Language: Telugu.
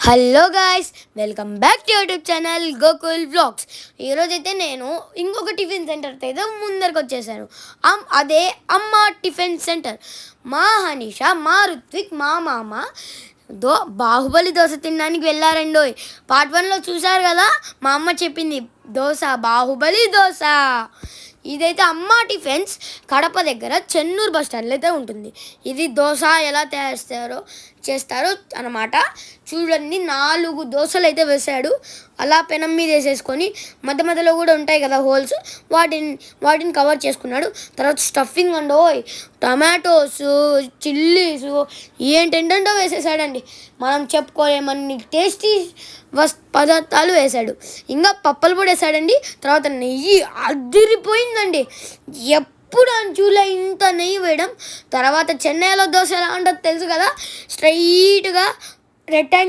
Hello guys, welcome back to YouTube channel Gokul vlogs. ఈరోజైతే నేను ఇంకొక టిఫిన్ సెంటర్తో అయితే ముందరికి వచ్చేసాను. అదే అమ్మ టిఫిన్ సెంటర్. మా హనీష, మా రుత్విక్, మా మామ బాహుబలి దోశ తినడానికి వెళ్ళారండో. పార్ట్ 1లో చూశారు కదా, మా అమ్మ చెప్పింది దోశ, బాహుబలి దోశ. ఇదైతే అమ్మ టిఫిన్స్ కడప దగ్గర చెన్నూరు బస్ స్టాండ్లో అయితే ఉంటుంది. ఇది దోశ ఎలా చేస్తారో అన్నమాట. చూడండి, 4 దోశలు అయితే వేసాడు. అలా పెనం మీద వేసేసుకొని మధ్య మధ్యలో కూడా ఉంటాయి కదా హోల్స్, వాటిని కవర్ చేసుకున్నాడు. తర్వాత స్టఫింగ్ అండ్ టమాటోస్, చిల్లీసు, ఏంటంటో వేసేసాడండి. మనం చెప్పుకోలేమన్ని టేస్టీ పదార్థాలు వేశాడు. ఇంకా పప్పలు కూడా వేసాడండి. తర్వాత నెయ్యి అదిరిపోయిందండి. ఎప్పుడు అని చూలే ఇంత నెయ్యి వేయడం. తర్వాత చెన్నైలో దోశ ఎలా ఉంటుందో తెలుసు కదా, స్ట్రైట్గా రెక్టాంగిల్